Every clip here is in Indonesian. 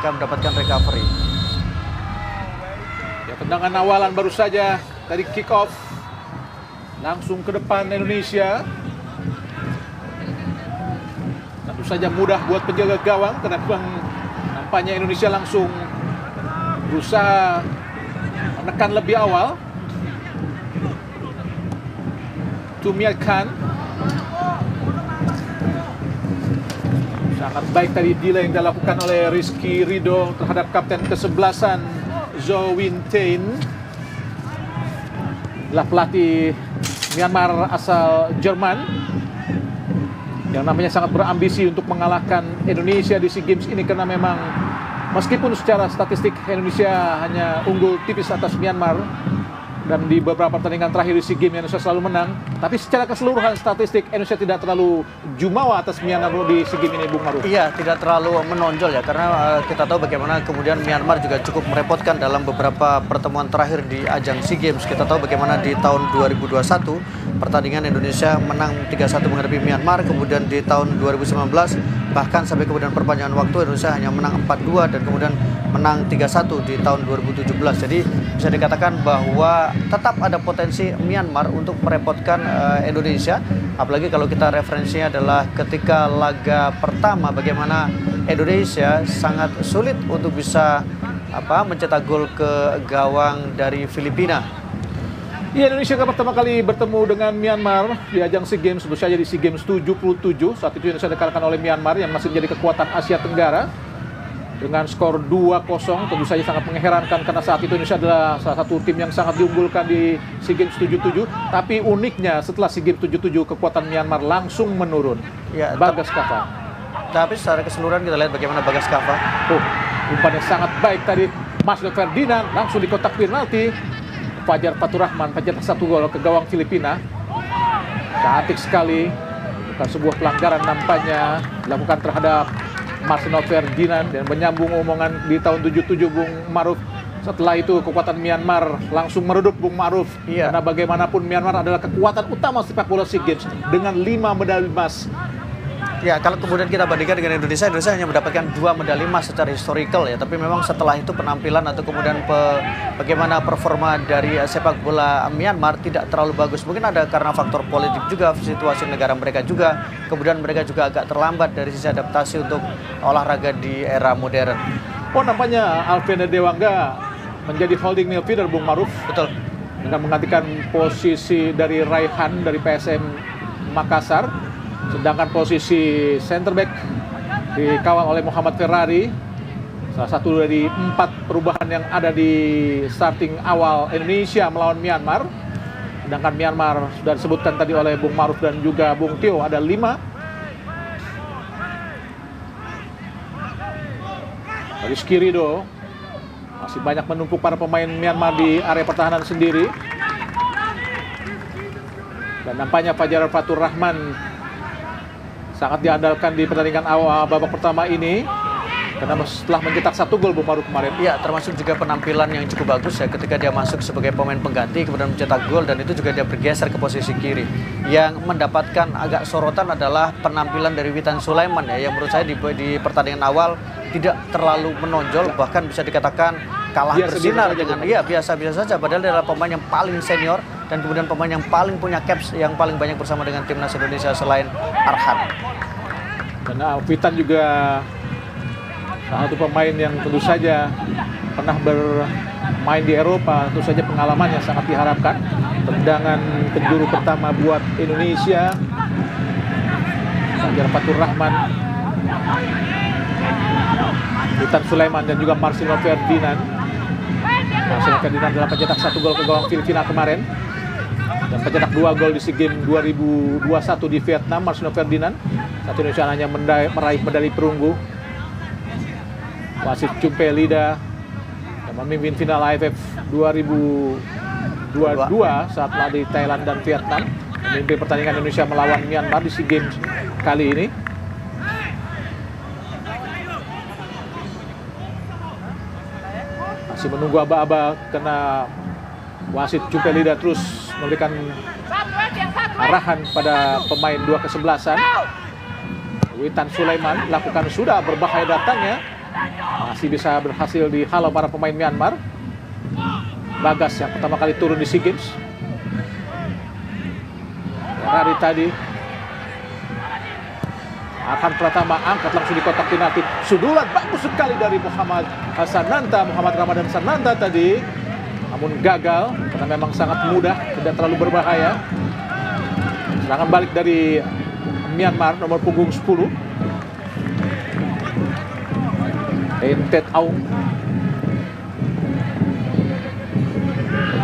akan mendapatkan recovery. Ya, tendangan awalan baru saja dari kick off. Langsung ke depan Indonesia. Tentu saja mudah buat penjaga gawang karena memang nampaknya Indonesia langsung berusaha menekan lebih awal. Tumiakan sangat baik tadi delay yang dilakukan oleh Rizky Ridho terhadap kapten ke-11 Zhou Wintain. Adalah pelatih Myanmar asal Jerman yang namanya sangat berambisi untuk mengalahkan Indonesia di SEA Games ini, karena memang meskipun secara statistik Indonesia hanya unggul tipis atas Myanmar dan di beberapa pertandingan terakhir di SEA Games Indonesia selalu menang, tapi secara keseluruhan statistik Indonesia tidak terlalu jumawa atas Myanmar di SEA Games ini, Bung Maruf. Iya, tidak terlalu menonjol ya, karena kita tahu bagaimana kemudian Myanmar juga cukup merepotkan dalam beberapa pertemuan terakhir di ajang SEA Games. Kita tahu bagaimana di tahun 2021 pertandingan Indonesia menang 3-1 menghadapi Myanmar, kemudian di tahun 2019 bahkan sampai kemudian perpanjangan waktu Indonesia hanya menang 4-2 dan kemudian menang 3-1 di tahun 2017. Jadi bisa dikatakan bahwa tetap ada potensi Myanmar untuk merepotkan Indonesia, apalagi kalau kita referensinya adalah ketika laga pertama bagaimana Indonesia sangat sulit untuk bisa mencetak gol ke gawang dari Filipina. Ya, Indonesia pertama kali bertemu dengan Myanmar di ajang SEA Games, tentu saja di SEA Games 77. Saat itu Indonesia dikalahkan oleh Myanmar yang masih menjadi kekuatan Asia Tenggara dengan skor 2-0. Tentu saja sangat mengherankan karena saat itu Indonesia adalah salah satu tim yang sangat diunggulkan di SEA Games 77. Tapi uniknya setelah SEA Games 77 kekuatan Myanmar langsung menurun. Ya, Bagas Kava. Tapi secara keseluruhan kita lihat bagaimana Bagas Kava. Umpan yang sangat baik tadi Marcelo Ferdinand langsung di kotak penalti. Fajar Fatur Rahman pencetak 1 gol ke gawang Filipina. Cantik sekali. Bukan sebuah pelanggaran nampaknya dilakukan terhadap Marcelo Ferdinand, dan menyambung omongan di tahun 77 Bung Maruf. Setelah itu kekuatan Myanmar langsung meredup, Bung Maruf. Iya. Karena bagaimanapun Myanmar adalah kekuatan utama sepak bola SEA Games dengan 5 medali emas. Ya, kalau kemudian kita bandingkan dengan Indonesia hanya mendapatkan 2 medali emas secara historical ya. Tapi memang setelah itu penampilan atau kemudian bagaimana performa dari sepak bola Myanmar tidak terlalu bagus. Mungkin ada karena faktor politik juga, situasi negara mereka juga. Kemudian mereka juga agak terlambat dari sisi adaptasi untuk olahraga di era modern. Oh, nampaknya Alvin Dewangga menjadi holding midfielder, Bung Maruf. Betul. Dengan menggantikan posisi dari Raihan dari PSM Makassar. Sedangkan posisi center back dikawal oleh Muhammad Ferrari, salah satu dari 4 perubahan yang ada di starting awal Indonesia melawan Myanmar. Sedangkan Myanmar sudah disebutkan tadi oleh Bung Maruf dan juga Bung Tio, ada 5. Rizky Ridho masih banyak menumpuk para pemain Myanmar di area pertahanan sendiri. Dan nampaknya Fajar Fatur Rahman sangat diandalkan di pertandingan awal babak pertama ini karena setelah mencetak 1 gol Bung Maruf kemarin. Iya, termasuk juga penampilan yang cukup bagus ya ketika dia masuk sebagai pemain pengganti kemudian mencetak gol, dan itu juga dia bergeser ke posisi kiri. Yang mendapatkan agak sorotan adalah penampilan dari Witan Sulaiman ya, yang menurut saya di pertandingan awal tidak terlalu menonjol, bahkan bisa dikatakan kalah bersinar dengan biasa-biasa saja, padahal dia adalah pemain yang paling senior dan kemudian pemain yang paling punya caps yang paling banyak bersama dengan timnas Indonesia selain Arhan. Karena Witan juga salah satu pemain yang tentu saja pernah bermain di Eropa, tentu saja pengalamannya sangat diharapkan. Tendangan penjuru pertama buat Indonesia, Fajar Fatur Rahman, Witan Sulaiman dan juga Marcelo Ferdinand. Marcelo Ferdinand adalah pencetak 1 gol ke gawang Filipina kemarin dan pencetak 2 gol di SEA Games 2021 di Vietnam. Marcelo Ferdinand, satu Indonesia hanya meraih medali perunggu. Wasit Chumpe Lida yang memimpin final AFF 2022 saat melatih Thailand dan Vietnam, memimpin pertandingan Indonesia melawan Myanmar di SEA Games kali ini. Masih menunggu aba-aba karena wasit Chumpe Lida terus memberikan arahan pada pemain 2 kesebelasan. Witan Sulaiman lakukan sudah berbahaya datangnya. masih bisa berhasil dihalau para pemain Myanmar. Bagas yang pertama kali turun di SEA Games. Ferrari tadi akan Pratama angkat langsung di kotak penalti. Sudulan bagus sekali dari Muhammad Ramadan Sananta tadi, namun gagal karena memang sangat mudah, tidak terlalu berbahaya. Serangan balik dari Myanmar nomor punggung 10. Tet Aung.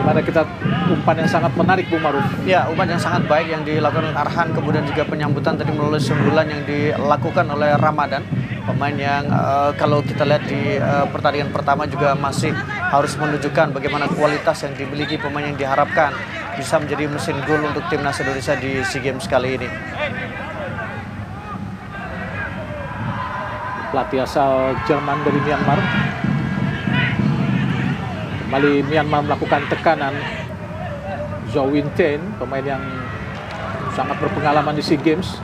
Bagaimana kita umpan yang sangat menarik, Bung Maruf? Ya, umpan yang sangat baik yang dilakukan oleh Arhan, kemudian juga penyambutan tadi melalui sundulan yang dilakukan oleh Ramadan. Pemain yang kalau kita lihat di pertandingan pertama juga masih harus menunjukkan bagaimana kualitas yang dimiliki pemain yang diharapkan bisa menjadi mesin gol untuk timnas Indonesia di SEA Games kali ini. Pelatih asal Jerman dari Myanmar. Kembali Myanmar melakukan tekanan. Zhou Winten, pemain yang sangat berpengalaman di SEA Games.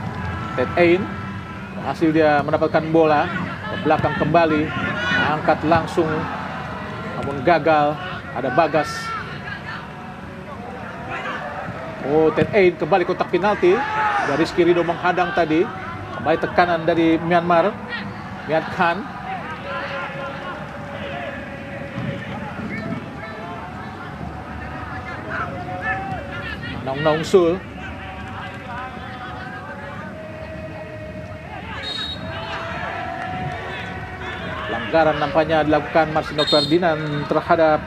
Tet Ain, hasil dia mendapatkan bola ke belakang kembali, angkat langsung, namun gagal. Ada Bagas. Tet Ain kembali kotak penalti. Ada Rizky Ridho menghadang tadi. Kembali tekanan dari Myanmar. Miat Khan. Nong Sul. Pelanggaran nampaknya dilakukan Marcelo Ferdinand terhadap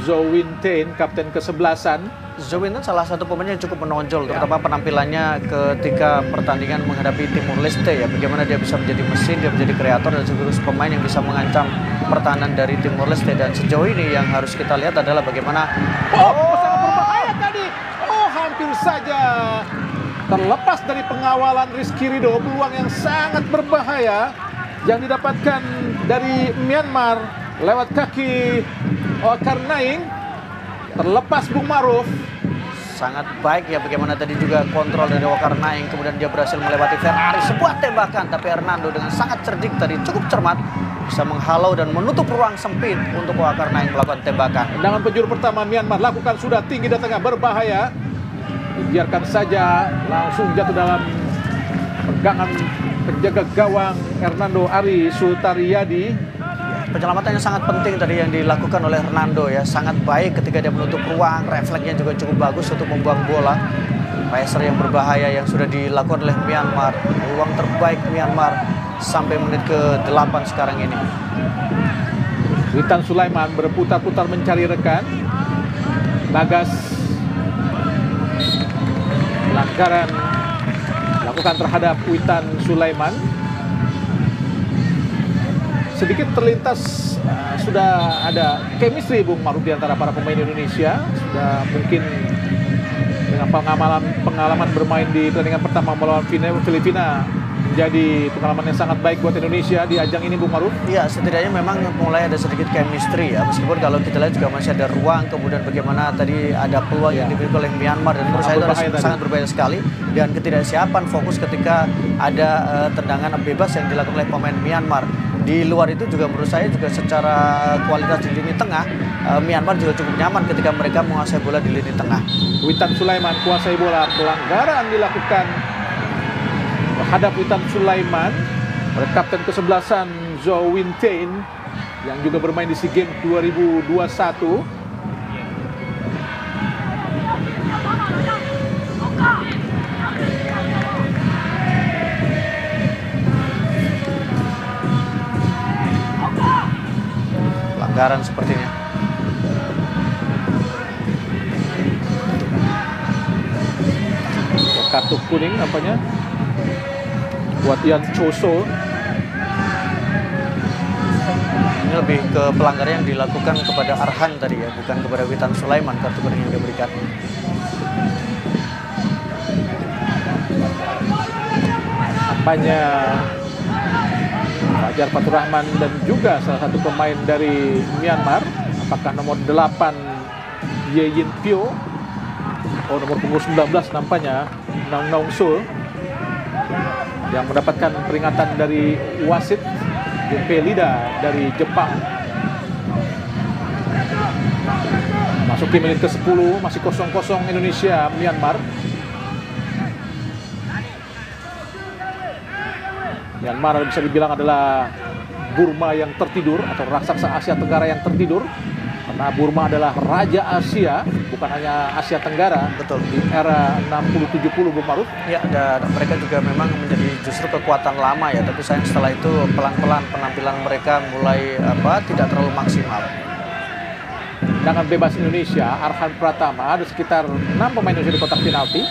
Zhou Winten, kapten ke-11-an. Zhou Winten salah satu pemain yang cukup menonjol, terutama penampilannya ketika pertandingan menghadapi Timur Leste ya. Bagaimana dia bisa menjadi mesin, dia menjadi kreator dan sekaligus pemain yang bisa mengancam pertahanan dari Timur Leste. Dan sejauh ini yang harus kita lihat adalah bagaimana sangat berbahaya tadi. Hampir saja terlepas dari pengawalan Rizky Ridho. Peluang yang sangat berbahaya yang didapatkan dari Myanmar lewat kaki Karnaing. Terlepas, Bung Maruf. sangat baik ya, bagaimana tadi juga kontrol dari Karnaing, kemudian dia berhasil melewati Ferrari, sebuah tembakan, tapi Hernando dengan sangat cerdik tadi, cukup cermat, bisa menghalau dan menutup ruang sempit untuk Karnaing melakukan tembakan. Tendangan penjuru pertama Myanmar lakukan sudah tinggi dan tengah, berbahaya. Biarkan saja, langsung jatuh dalam pegangan penjaga gawang Hernando Ari Sutariyadi. Penyelamatan yang sangat penting tadi yang dilakukan oleh Hernando ya, sangat baik ketika dia menutup ruang, refleksnya juga cukup bagus untuk membuang bola. Pressure yang berbahaya yang sudah dilakukan oleh Myanmar, ruang terbaik Myanmar sampai menit ke-8 sekarang ini. Witan Sulaiman berputar-putar mencari rekan. Bagas, pelanggaran dilakukan terhadap Witan Sulaiman. Sedikit terlintas sudah ada chemistry, Bung Maruf, di antara para pemain Indonesia. Sudah mungkin dengan pengalaman bermain di pertandingan pertama melawan Filipina menjadi pengalaman yang sangat baik buat Indonesia di ajang ini, Bung Maruf. Iya, setidaknya memang mulai ada sedikit chemistry ya, meskipun kalau kita lihat juga masih ada ruang, kemudian bagaimana tadi ada peluang yang dimiliki oleh Myanmar, dan menurut saya itu sangat berbahaya sekali, dan ketidaksiapan fokus ketika ada tendangan bebas yang dilakukan oleh pemain Myanmar. Di luar itu juga menurut saya juga secara kualitas di lini tengah, Myanmar juga cukup nyaman ketika mereka menguasai bola di lini tengah. Witan Sulaiman kuasai bola, pelanggaran dilakukan terhadap Witan Sulaiman oleh kapten ke-11-an Zhou Winten yang juga bermain di SEA Games 2021. Pelanggaran sepertinya. Kartu kuning apanya buat Ian Choso. Ini lebih ke pelanggaran yang dilakukan kepada Arhan tadi ya, bukan kepada Witan Sulaiman kartu kuning yang diberikan. Apanya Fajar Faturrahman dan juga salah satu pemain dari Myanmar, apakah nomor 8 Ye Yin Pyo, nomor punggung 19 nampaknya Nong Sul, yang mendapatkan peringatan dari wasit. Junpei Lida dari Jepang. Masuki menit ke-10, masih 0-0 Indonesia Myanmar. Myanmar bisa dibilang adalah Burma yang tertidur atau raksasa Asia Tenggara yang tertidur. Karena Burma adalah Raja Asia, bukan hanya Asia Tenggara. Betul. Di era 60-70 Bung Maruf. Ya, dan mereka juga memang menjadi justru kekuatan lama ya. Tapi sayang setelah itu pelan-pelan penampilan mereka mulai tidak terlalu maksimal. Tendangan bebas Indonesia, Arhan Pratama, ada sekitar 6 pemain Indonesia di kotak penalti.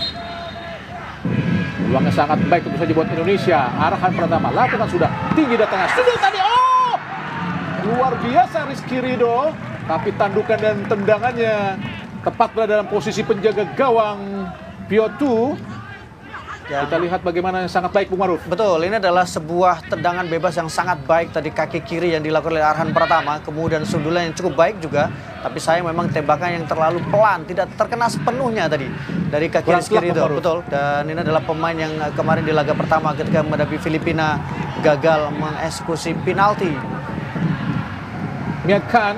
Peluangnya sangat baik tentu saja buat Indonesia. Arhan Pratama lakukan sudah tinggi datangnya. Sudut tadi, luar biasa Rizky Ridho. Tapi tandukan dan tendangannya tepat berada dalam posisi penjaga gawang Piotu. Ya. Kita lihat bagaimana yang sangat baik Bung Maruf. Betul, ini adalah sebuah tendangan bebas yang sangat baik tadi kaki kiri yang dilakukan oleh Arhan Pratama. Kemudian sundulan yang cukup baik juga. Tapi sayang memang tembakan yang terlalu pelan, tidak terkena sepenuhnya tadi dari kaki Rizky Ridho. Betul, dan ini adalah pemain yang kemarin di laga pertama ketika menghadapi Filipina gagal mengeksekusi penalti. Miatkan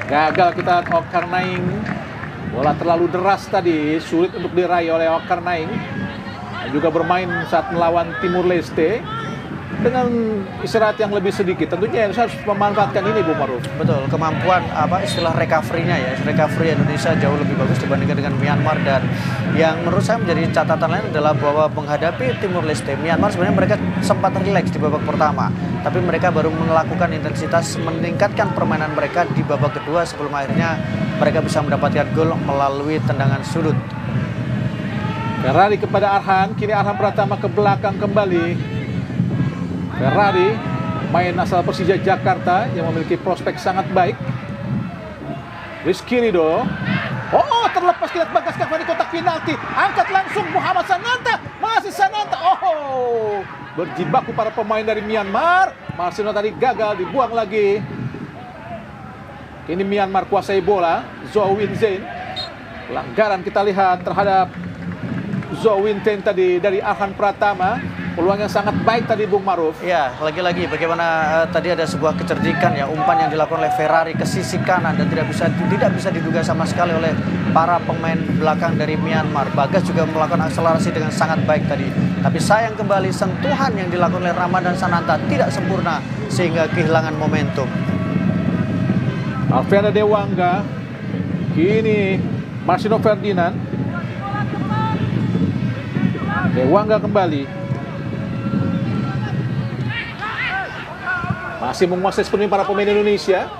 gagal kita Okarnaing. Bola terlalu deras tadi, sulit untuk diraih oleh Okarnaing. Juga bermain saat melawan Timur Leste dengan istirahat yang lebih sedikit. Tentunya harus memanfaatkan ini Bung Maruf. Betul, kemampuan istilah recovery-nya ya. Recovery Indonesia jauh lebih bagus dibandingkan dengan Myanmar, dan yang menurut saya menjadi catatan lain adalah bahwa menghadapi Timur Leste, Myanmar sebenarnya mereka sempat rileks di babak pertama, tapi mereka baru melakukan intensitas meningkatkan permainan mereka di babak kedua sebelum akhirnya mereka bisa mendapatkan gol melalui tendangan sudut. Ferrari kepada Arhan, kini Arhan Pratama ke belakang kembali. Ferrari, main asal Persija Jakarta yang memiliki prospek sangat baik. Rizky Ridho, terlepas lihat Bagas Kava di kotak penalti. Angkat langsung Muhammad Sananta, masih Sananta. Berjibaku para pemain dari Myanmar. Marcelino tadi gagal, dibuang lagi. Ini Myanmar kuasai bola. Zhou Winzen, pelanggaran kita lihat terhadap Zhou Winzen tadi dari Arhan Pratama. Peluang yang sangat baik tadi Bung Maruf. Ya, lagi-lagi bagaimana tadi ada sebuah kecerdikan ya, umpan yang dilakukan oleh Ferrari ke sisi kanan dan tidak bisa diduga sama sekali oleh para pemain belakang dari Myanmar. Bagas juga melakukan akselerasi dengan sangat baik tadi. Tapi sayang kembali sentuhan yang dilakukan oleh Ramadan Sananta tidak sempurna sehingga kehilangan momentum. Alfiana Dewangga, kini Marcelino Ferdinand. Dewangga kembali. Masih menguasai sepenuhnya para pemain Indonesia.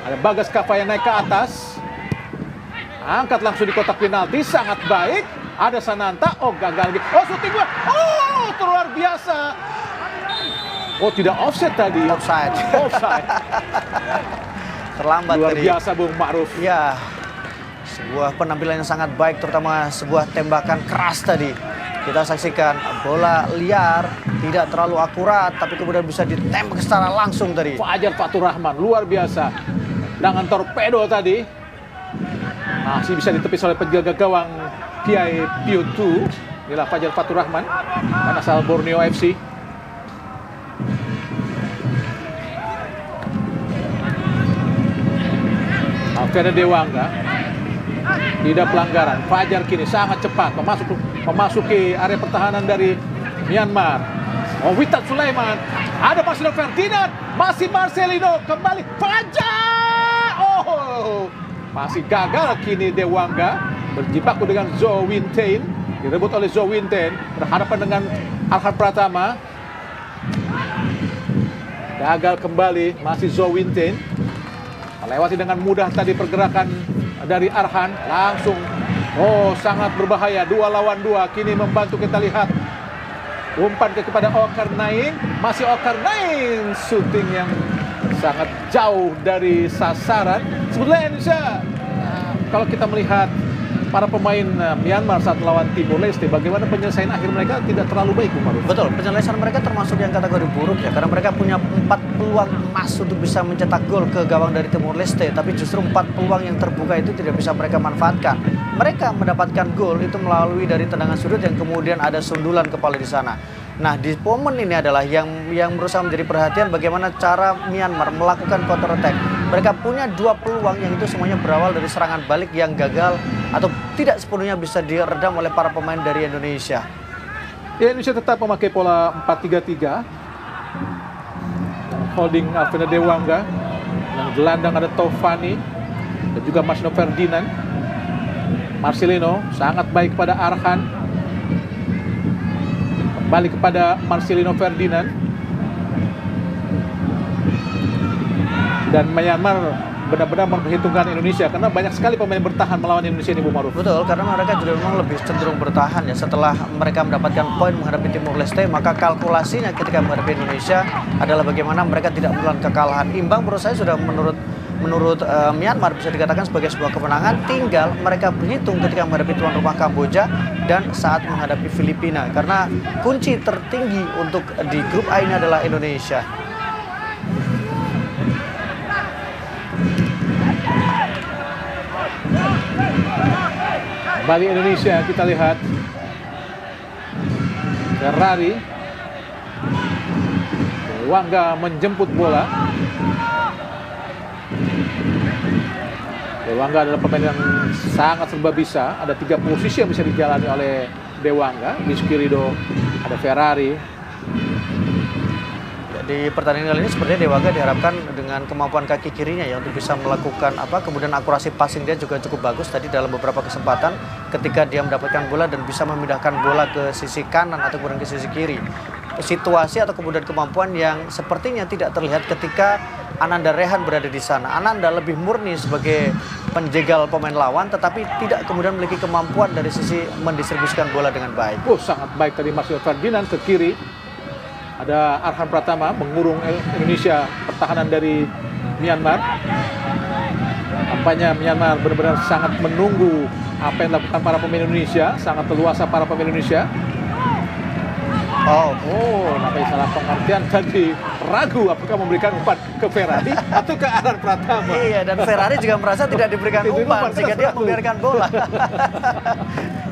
Ada Bagas Kava yang naik ke atas. Angkat langsung di kotak penalti, sangat baik. Ada Sananta, gagal lagi. Shooting bola. Luar biasa. Tidak offset tadi. Offside. Terlambat luar tadi. Biasa Bung Ma'ruf. Ya, sebuah penampilan yang sangat baik, terutama sebuah tembakan keras tadi. Kita saksikan bola liar, tidak terlalu akurat, tapi kemudian bisa ditembak secara langsung tadi. Fajar Fatur Rahman, luar biasa. Dengan torpedo tadi. Masih bisa ditepis oleh penjaga gawang Kiai Piotu. Inilah Fajar Fatur Rahman, dan asal Borneo FC. Alfiana Dewangga. Tidak pelanggaran. Fajar kini sangat cepat memasuki area pertahanan dari Myanmar. Witan Sulaiman, ada Marcelino Ferdinand, masih Marcelino kembali. Fajar, masih gagal kini Dewangga berjibaku dengan Zhou Winzen, direbut oleh Zhou Winzen, berhadapan dengan Arhan Pratama. Gagal kembali, masih Zhou Winzen. Melewati dengan mudah tadi pergerakan dari Arhan, langsung sangat berbahaya, 2 lawan 2. Kini membantu, kita lihat umpan kepada Okarnaing, masih Okarnaing, shooting yang sangat jauh dari sasaran. Sebetulnya Indonesia, kalau kita melihat para pemain Myanmar saat melawan Timor Leste, bagaimana penyelesaian akhir mereka tidak terlalu baik, Bung Maruf. Betul, penyelesaian mereka termasuk yang kategori buruk ya, karena mereka punya 4 peluang emas untuk bisa mencetak gol ke gawang dari Timor Leste, tapi justru 4 peluang yang terbuka itu tidak bisa mereka manfaatkan. Mereka mendapatkan gol itu melalui dari tendangan sudut yang kemudian ada sundulan kepala di sana. Nah, di momen ini adalah yang berusaha menjadi perhatian bagaimana cara Myanmar melakukan counter attack. Mereka punya 2 peluang yang itu semuanya berawal dari serangan balik yang gagal atau tidak sepenuhnya bisa diredam oleh para pemain dari Indonesia. Ya, Indonesia tetap memakai pola 4-3-3. Holding Alvin Dewangga. Yang gelandang ada Taufani dan juga Marcelino Ferdinand. Marcelino sangat baik pada Arhan. Kembali kepada Marcelino Ferdinand. Dan Myanmar benar-benar memperhitungkan Indonesia karena banyak sekali pemain bertahan melawan Indonesia ini, Bu Maruf. Betul, karena mereka juga memang lebih cenderung bertahan ya. Setelah mereka mendapatkan poin menghadapi Timur Leste, maka kalkulasinya ketika menghadapi Indonesia adalah bagaimana mereka tidak menelan kekalahan. Imbang menurut saya sudah menurut Myanmar bisa dikatakan sebagai sebuah kemenangan. Tinggal mereka berhitung ketika menghadapi tuan rumah Kamboja dan saat menghadapi Filipina. Karena kunci tertinggi untuk di grup A ini adalah Indonesia. Kembali Indonesia, kita lihat Ferrari. Dewangga menjemput bola. Dewangga adalah pemain yang sangat serba bisa. Ada 3 posisi yang bisa dijalani oleh Dewangga. Di kiri ada Ferrari. Di pertandingan kali ini sepertinya Dewangga diharapkan dengan kemampuan kaki kirinya ya untuk bisa melakukan kemudian akurasi passing dia juga cukup bagus tadi dalam beberapa kesempatan ketika dia mendapatkan bola dan bisa memindahkan bola ke sisi kanan atau kemudian ke sisi kiri. Situasi atau kemudian kemampuan yang sepertinya tidak terlihat ketika Ananda Rehan berada di sana. Ananda lebih murni sebagai penjegal pemain lawan tetapi tidak kemudian memiliki kemampuan dari sisi mendistribusikan bola dengan baik. Sangat baik tadi Marcelino Ferdinand ke kiri. Ada Arhan Pratama mengurung Indonesia pertahanan dari Myanmar. Tampaknya Myanmar benar-benar sangat menunggu apa yang dilakukan para pemain Indonesia, sangat leluasa para pemain Indonesia. Nampaknya salah pengertian tadi, ragu apakah memberikan umpan ke Ferrari atau ke Arhan Pratama. Iya, dan Ferrari juga merasa tidak diberikan umpan sehingga dia membiarkan bola.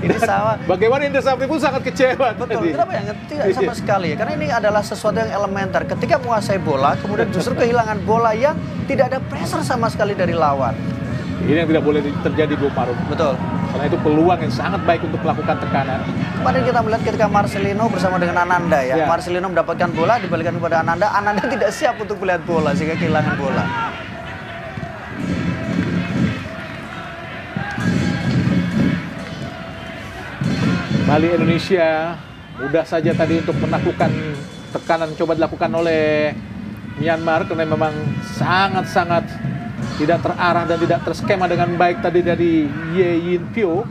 Ini sama. Bagaimana Indra Safri pun sangat kecewa. Betul, kenapa ya? Tidak sama sekali ya. Karena ini adalah sesuatu yang elementer. Ketika menguasai bola, kemudian justru kehilangan bola yang tidak ada pressure sama sekali dari lawan. Ini yang tidak boleh terjadi, Bu Maruf. Betul. Karena itu peluang yang sangat baik untuk melakukan tekanan. Kemarin kita melihat ketika Marcelino bersama dengan Ananda ya. Marcelino mendapatkan bola, dibalikan kepada Ananda. Ananda tidak siap untuk melihat bola sehingga kehilangan bola. Kembali Indonesia mudah saja tadi untuk menaklukkan tekanan coba dilakukan oleh Myanmar karena memang sangat-sangat tidak terarah dan tidak terskema dengan baik tadi dari Ye Yin Pyo.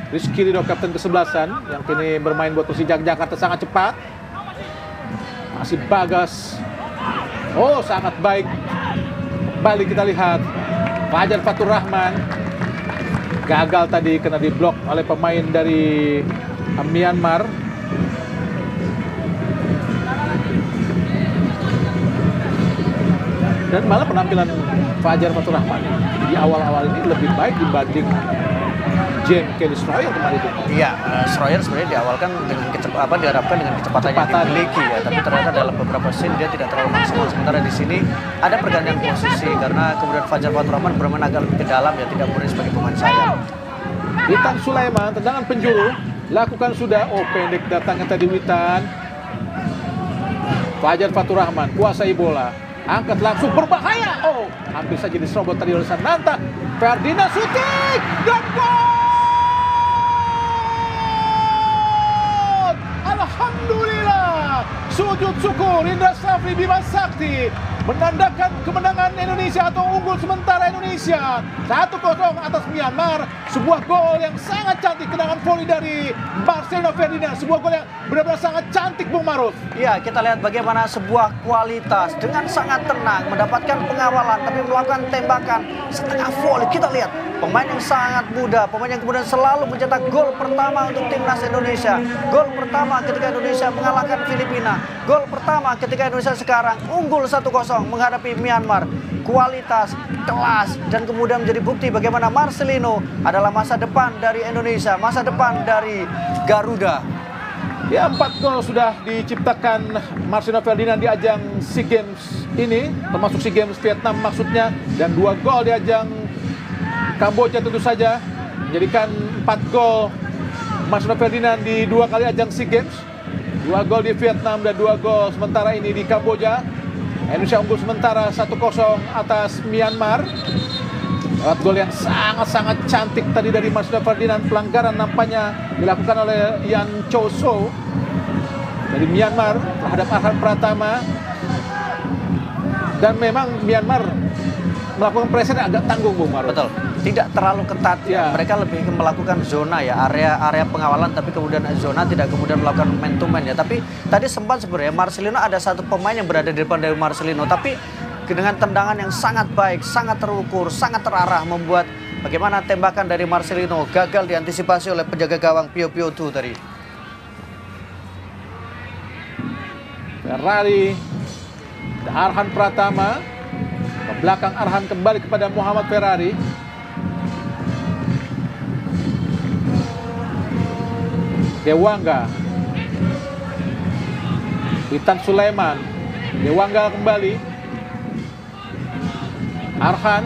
Rizky Ridho kapten ke-11 yang kini bermain buat Persija Jakarta sangat cepat. Masih Bagas. Sangat baik. Kembali kita lihat Fajar Fatur Rahman. Gagal tadi kena diblok oleh pemain dari Myanmar. Dan malah penampilan Fajar Fatur Rahman di awal-awal ini lebih baik dibanding James Kelly Schroyer kemarin itu. Iya, Schroyer sebenarnya di awal kan dengan diharapkan dengan kecepatan yang dimiliki ya, tapi ternyata dalam beberapa scene dia tidak terlalu maksimal. Sementara di sini ada pergantian posisi karena kemudian Fajar Fatur Rahman bermain agak lebih ke dalam ya, tidak murni sebagai pemain sayap. Witan Sulaiman, tendangan penjuru, lakukan sudah. Pendek datangnya tadi Witan. Fajar Fatur Rahman kuasai bola, angkat langsung berbahaya. Hampir saja diserobot tadi oleh Sananta. Ferdinand shooting dan gol! Alhamdulillah, sujud syukur Indra Safri Bima Sakti menandakan kemenangan Indonesia atau unggul sementara Indonesia 1-0 atas Myanmar. Sebuah gol yang sangat cantik, tendangan voli dari Marcelino Ferdinand. Sebuah gol yang benar-benar sangat cantik, Bung Maruf. Ya, kita lihat bagaimana sebuah kualitas dengan sangat tenang mendapatkan pengawalan tapi melakukan tembakan setengah voli. Kita lihat pemain yang sangat muda, pemain yang kemudian selalu mencetak gol pertama untuk timnas Indonesia. Gol pertama ketika Indonesia mengalahkan Filipina. Gol pertama ketika Indonesia sekarang unggul 1-0 menghadapi Myanmar. Kualitas, kelas, dan kemudian menjadi bukti bagaimana Marcelino adalah masa depan dari Indonesia, masa depan dari Garuda. Ya, 4 gol sudah diciptakan Marcelino Ferdinand di ajang SEA Games ini, termasuk SEA Games Vietnam maksudnya, dan 2 gol di ajang Kamboja tentu saja, menjadikan 4 gol Marcelino Ferdinand di 2 kali ajang SEA Games, 2 gol di Vietnam dan 2 gol sementara ini di Kamboja. Indonesia unggul sementara 1-0 atas Myanmar. Lewat gol yang sangat-sangat cantik tadi dari Marcelino Ferdinand. Pelanggaran nampaknya dilakukan oleh Yan Cho So dari Myanmar terhadap Arhan Pratama. Dan memang Myanmar melakukan pressure agak tanggung, Bung Maruf. Betul, tidak terlalu ketat ya. Ya. Mereka lebih melakukan zona ya, area pengawalan, tapi kemudian zona tidak kemudian melakukan man to man ya. Tapi tadi sempat sebenarnya Marcelino, ada satu pemain yang berada di depan dari Marcelino, tapi dengan tendangan yang sangat baik, sangat terukur, sangat terarah, membuat bagaimana tembakan dari Marcelino gagal diantisipasi oleh penjaga gawang Pio Pio Tu tadi. Ferrari, Arhan Pratama, ke belakang Arhan kembali kepada Muhammad Ferrari. Dewangga, Witan Sulaiman, Dewangga kembali. Arhan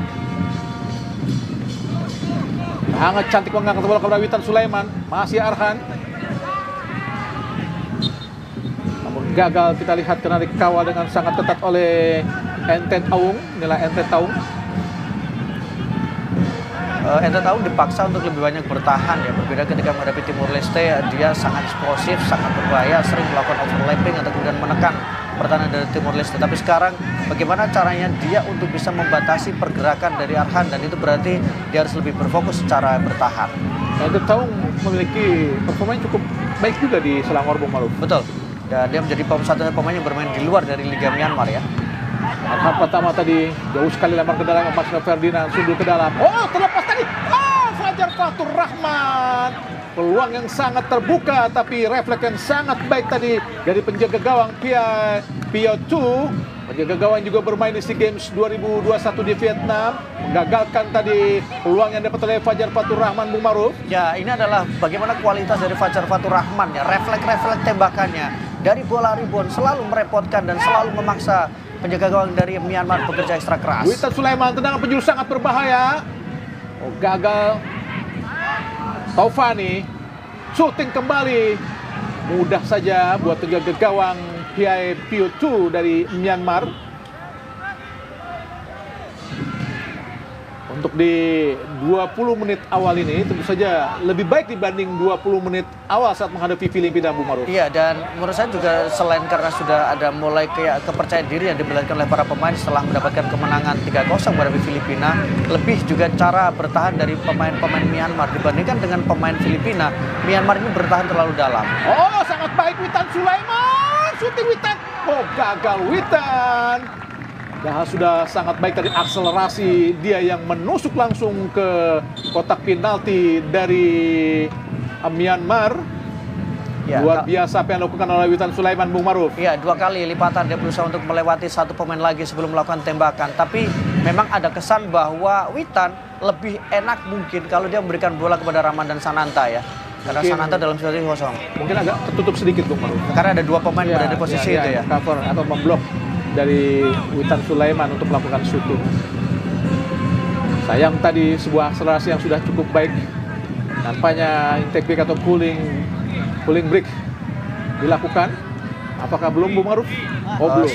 sangat cantik mengangkat bola kepada Witan Sulaiman. Masih Arhan, namun gagal kita lihat karena dikawal dengan sangat ketat oleh Entet Aung. Inilah Entet Aung. Entet Aung dipaksa untuk lebih banyak bertahan ya. Berbeda ketika menghadapi Timur Leste, dia sangat eksplosif, sangat berbahaya, sering melakukan overlapping atau kemudian menekan pertahanan dari Timur Leste. Tapi sekarang bagaimana caranya dia untuk bisa membatasi pergerakan dari Arhan, dan itu berarti dia harus lebih berfokus secara bertahan. Entet Aung memiliki performa yang cukup baik juga di Selangor, Bung Maruf. Betul. Dan dia menjadi satu-satunya pemain yang bermain di luar dari Liga Myanmar ya. Arhan pertama tadi jauh sekali lempar ke dalam, Marcelino Ferdinand sundul ke dalam. Oh, terlepas tadi. Fajar Fatur Rahman. Peluang yang sangat terbuka, tapi refleks yang sangat baik tadi dari penjaga gawang Pio Tu. Penjaga gawang juga bermain di SEA Games 2021 di Vietnam, menggagalkan tadi peluang yang dapat oleh Fajar Fatur Rahman, Bung Maruf. Ya, ini adalah bagaimana kualitas dari Fajar Fatur Rahman ya. Refleks tembakannya dari bola rebound selalu merepotkan dan selalu memaksa penjaga gawang dari Myanmar bekerja ekstra keras. Witan Sulaiman, tendangan penjuru sangat berbahaya. Oh, gagal. Taufani shooting kembali, mudah saja buat penjaga gawang Pio Tu dari Myanmar. Untuk di 20 menit awal ini tentu saja lebih baik dibanding 20 menit awal saat menghadapi Filipina, Bung Maruf. Iya, dan menurut saya juga selain karena sudah ada mulai kayak kepercayaan diri yang diperlihatkan oleh para pemain setelah mendapatkan kemenangan 3-0 menghadapi Filipina, lebih juga cara bertahan dari pemain-pemain Myanmar dibandingkan dengan pemain Filipina. Myanmar ini bertahan terlalu dalam. Oh, sangat baik Witan Sulaiman, shooting Witan. Oh, gagal Witan. Dah sudah sangat baik tadi akselerasi dia yang menusuk langsung ke kotak penalti dari Myanmar. Ya, luar biasa apa yang dilakukan oleh Witan Sulaiman, Bung Maruf. Iya, 2 kali lipatan dia berusaha untuk melewati satu pemain lagi sebelum melakukan tembakan. Tapi memang ada kesan bahwa Witan lebih enak mungkin kalau dia memberikan bola kepada Ramadan Sananta ya. Karena mungkin Sananta dalam situasi kosong. Mungkin agak tertutup sedikit, Bung Maruf. Karena ada 2 pemain berada di posisi itu ya. Cover atau memblok dari Witan Sulaiman untuk melakukan shooting. Sayang tadi sebuah akselerasi yang sudah cukup baik. Nampaknya intake break atau cooling break dilakukan. Apakah belum, Bung Maruf? Oh, belum.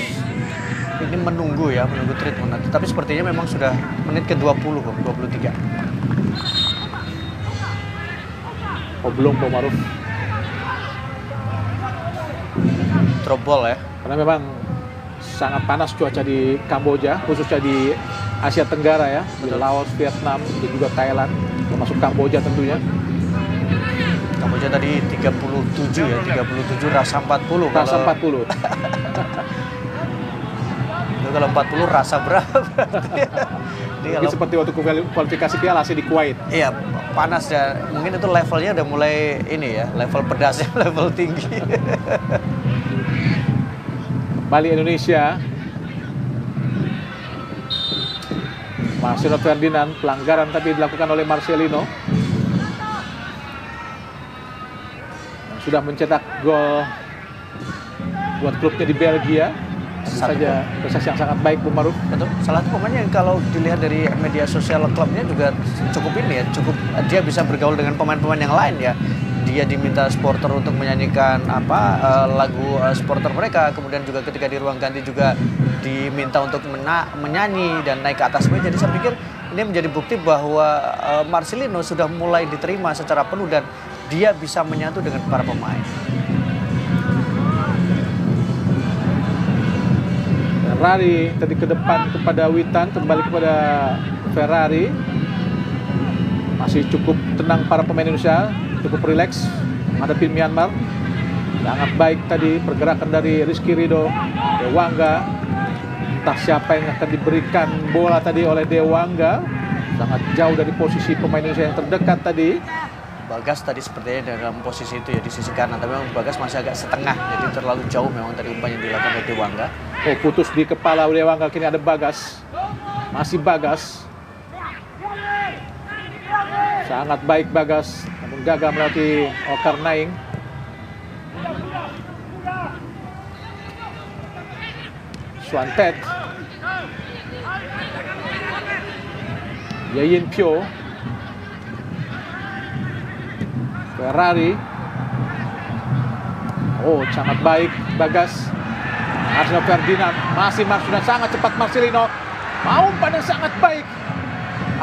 Ini menunggu treatment. Tapi sepertinya memang sudah menit ke-20 kok, 23. Oh, belum, Bung Maruf. Drop ball ya. Karena memang sangat panas cuaca di Kamboja, khususnya di Asia Tenggara ya, di Laos, Vietnam, dan juga Thailand, termasuk Kamboja tentunya. Kamboja tadi 37 ya, 37 rasa 40. Rasa 40. Itu kalau 40 rasa berapa? Ini seperti waktu kualifikasi Piala Asia di Kuwait. Iya, panas ya. Mungkin itu levelnya udah mulai ini ya, level pedasnya level tinggi. Bali Indonesia. Marcelino Ferdinand, pelanggaran tapi dilakukan oleh Marcelino. sudah mencetak gol buat klubnya di Belgia. Tentu saja prestasi yang sangat baik, Bung Maruf. Betul. Salah satu pemainnya yang kalau dilihat dari media sosial klubnya juga cukup ini ya, cukup dia bisa bergaul dengan pemain-pemain yang lain ya. Dia diminta supporter untuk menyanyikan lagu supporter mereka, kemudian juga ketika di ruang ganti juga diminta untuk menyanyi dan naik ke atas meja. Jadi saya pikir ini menjadi bukti bahwa Marcelino sudah mulai diterima secara penuh dan dia bisa menyatu dengan para pemain. Ferrari tadi ke depan kepada Witan, kembali kepada Ferrari. Masih cukup tenang para pemain Indonesia, cukup rileks menghadapi Myanmar. Sangat baik tadi pergerakan dari Rizky Ridho, Dewangga. Entah siapa yang akan diberikan bola tadi oleh Dewangga. Sangat jauh dari posisi pemain Indonesia yang terdekat tadi. Bagas tadi sepertinya dalam posisi itu ya di sisi kanan, tapi memang Bagas masih agak setengah, jadi terlalu jauh memang tadi umpan yang dilakukan oleh Dewangga. Oh, putus di kepala Dewangga, kini ada Bagas. Masih Bagas. Sangat baik Bagas, namun gagal melatih Okar Naing. Swantet. Yayin Pyo. Ferrari. Oh, sangat baik Bagas. Marcelino Ferdinand, masih Marcelino, sangat cepat Marcelino. Mau umpan yang sangat baik.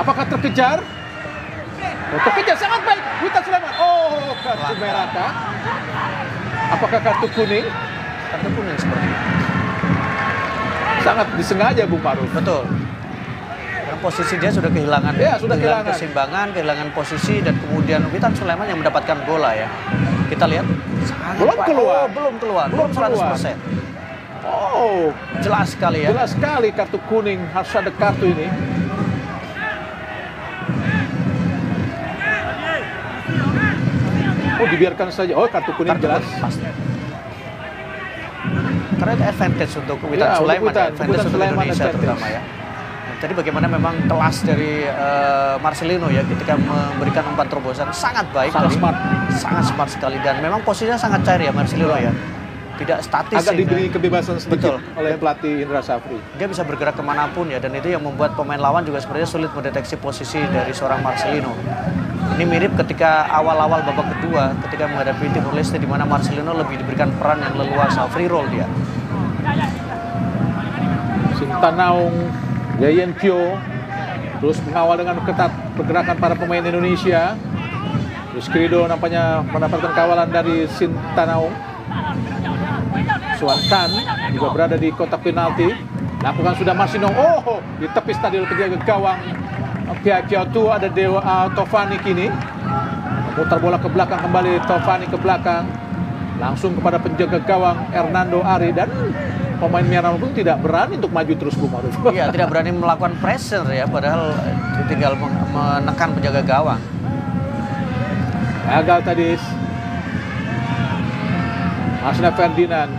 Apakah terkejar? Oh, terkejar sangat baik. Witan Sulaiman. Oh, kartu merah kah? Apakah kartu kuning? Kartu kuning seperti itu. Sangat disengaja, Bung Maruf. Betul. Karena posisi dia sudah kehilangan, Ya, sudah kehilangan keseimbangan, kehilangan posisi, dan kemudian Witan Sulaiman yang mendapatkan bola ya. Kita lihat. Belum keluar. Oh, belum keluar. Belum 100%. Oh, Jelas sekali ya. jelas sekali kartu kuning. Harus ada kartu ini. Oh, dibiarkan saja. Oh, kartu kuning Kartu jelas. pasti. Karena itu advantage untuk Witan Ya, Sulaiman, Witan advantage untuk Sulaiman Indonesia advantage. terutama ya. Tadi bagaimana memang kelas dari Marcelino ya ketika memberikan umpan terobosan sangat baik, Sangat smart. sangat smart sekali, dan memang posisinya sangat cair ya Marcelino ya, tidak statis. Agak sehingga diberi kebebasan sedikit Betul. oleh pelatih Indra Safri. dia bisa bergerak kemanapun ya, dan itu yang membuat pemain lawan juga sebenarnya sulit mendeteksi posisi dari seorang Marcelino. Ini mirip ketika awal-awal babak kedua ketika menghadapi Timor Leste, di mana Marcelino lebih diberikan peran yang leluasa, free roll dia. Sintanaung, Yayen Pyo terus mengawal dengan ketat pergerakan para pemain Indonesia. Rizky Ridho nampaknya mendapatkan kawalan dari Sintanaung. Suantan juga berada di kotak penalti. Lakukan sudah Marcelino. Oh, ditepis tadi oleh penjaga gawang Pia Tu. Ada Tovani kini. Putar bola ke belakang kembali, Tovani ke belakang. Langsung kepada penjaga gawang Hernando Ari, dan pemain Myanmar pun tidak berani untuk maju terus, Bung Maruf. Iya, tidak berani melakukan pressure ya, padahal tinggal menekan penjaga gawang. Gagal tadi Marcelino Ferdinand.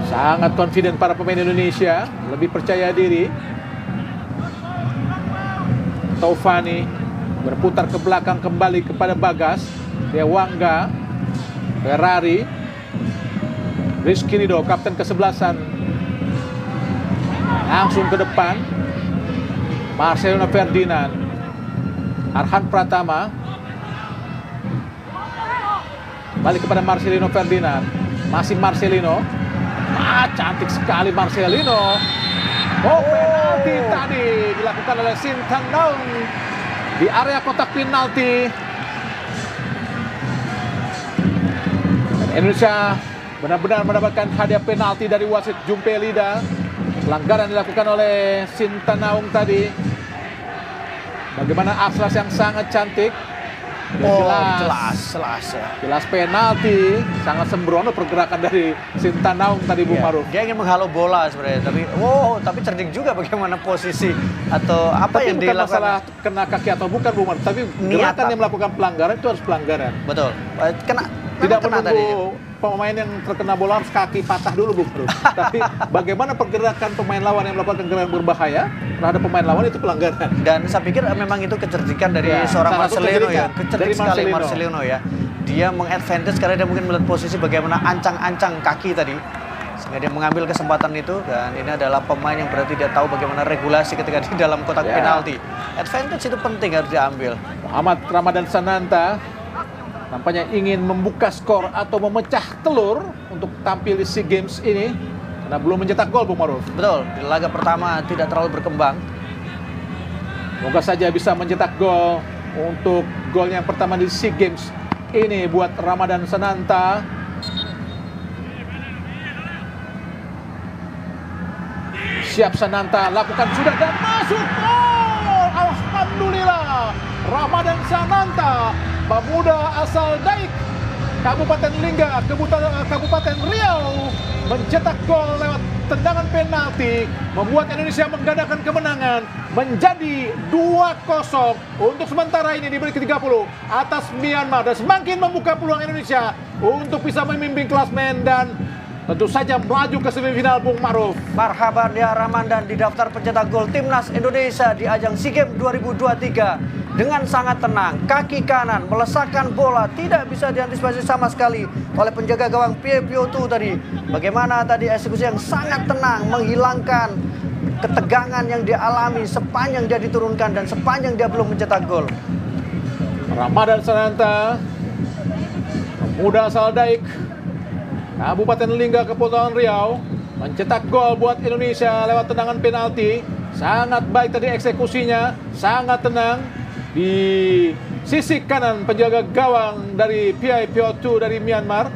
Sangat confident para pemain Indonesia, lebih percaya diri. Tovani berputar ke belakang kembali kepada Bagas. Dewangga, Ferrari, Rizky Ridho, kapten kesebelasan, langsung ke depan. Marcelino Ferdinand, Arhan Pratama, balik kepada Marcelino Ferdinand. Masih Marcelino. Cantik sekali Marcelino. Oh, penalti tadi dilakukan oleh Sintanaung di area kotak penalti. Indonesia benar-benar mendapatkan hadiah penalti dari wasit Jumpe Lida. Pelanggaran dilakukan oleh Sintanaung tadi. Bagaimana Atlas yang sangat cantik. Jelas ya. Jelas penalti. Sangat sembrono pergerakan dari Sintanaung tadi, Bung Maruf. Dia ingin menghalau bola sebenarnya, tapi cerdik juga bagaimana posisi atau apa Tapi yang bukan dilakukan. masalah kena kaki atau bukan, Bung Maruf. Tapi gerakan yang melakukan pelanggaran itu harus pelanggaran. Betul. Tidak kena tadi. menunggu pemain yang terkena bola harus kaki patah dulu, Bung Bro. Tapi bagaimana pergerakan pemain lawan yang melakukan gerakan berbahaya terhadap pemain lawan itu pelanggaran. Dan saya pikir memang itu kecerdikan dari Ya, seorang salah satu Marcelino ya. kecerdikan Kecerdik dari sekali Marcelino. Marcelino ya. Dia mengadvantage karena dia mungkin melihat posisi bagaimana ancang-ancang kaki tadi. Sehingga dia mengambil kesempatan itu, dan ini adalah pemain yang berarti dia tahu bagaimana regulasi ketika di dalam kotak Ya. penalti. Advantage itu penting harus diambil. Muhammad Ramadan Sananta nampaknya ingin membuka skor atau memecah telur untuk tampil di SEA Games ini karena belum mencetak gol, Bung Maruf. Betul, di laga pertama tidak terlalu berkembang. Semoga saja bisa mencetak gol untuk gol yang pertama di SEA Games ini buat Ramadan Sananta. Siap Sananta, lakukan sudah dan masuk gol. Alhamdulillah. Ramadan Sananta, pemuda asal Daik, Kabupaten Lingga, Kabupaten Riau, mencetak gol lewat tendangan penalti, membuat Indonesia menggandakan kemenangan menjadi 2-0 untuk sementara ini di menit ke-30 atas Myanmar, dan semakin membuka peluang Indonesia untuk bisa memimpin klasmen dan tentu saja melaju ke semifinal, Bung Maruf. Marhaban ya Ramadan di daftar pencetak gol Timnas Indonesia di ajang SEA Games 2023. Dengan sangat tenang, kaki kanan melesakkan bola, tidak bisa diantisipasi sama sekali oleh penjaga gawang Pie Piotu tadi. Bagaimana tadi eksekusi yang sangat tenang, menghilangkan ketegangan yang dia alami sepanjang dia diturunkan dan sepanjang dia belum mencetak gol. Ramadan Sananta, pemuda asal Daik, Kabupaten Lingga, Kepulauan Riau, mencetak gol buat Indonesia lewat tendangan penalti. Sangat baik tadi eksekusinya, sangat tenang. Di sisi kanan penjaga gawang dari Pie Piotu dari Myanmar.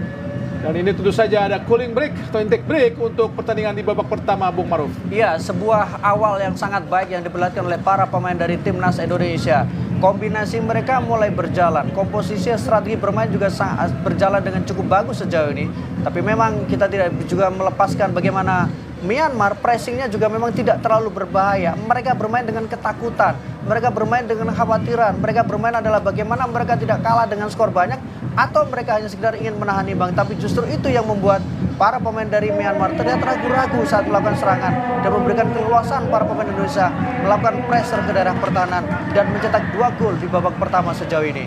Dan ini tentu saja ada cooling break atau intake break untuk pertandingan di babak pertama, Bung Maruf. Iya, sebuah awal yang sangat baik yang diperlihatkan oleh para pemain dari Timnas Indonesia. Kombinasi mereka mulai berjalan, komposisi strategi bermain juga berjalan dengan cukup bagus sejauh ini. Tapi memang kita tidak juga melepaskan bagaimana Myanmar pressingnya juga memang tidak terlalu berbahaya. Mereka bermain dengan ketakutan, mereka bermain dengan kekhawatiran, mereka bermain adalah bagaimana mereka tidak kalah dengan skor banyak atau mereka hanya sekedar ingin menahan imbang. Tapi justru itu yang membuat para pemain dari Myanmar terlihat ragu-ragu saat melakukan serangan dan memberikan keluasan para pemain Indonesia melakukan pressure ke daerah pertahanan dan mencetak 2 gol di babak pertama sejauh ini.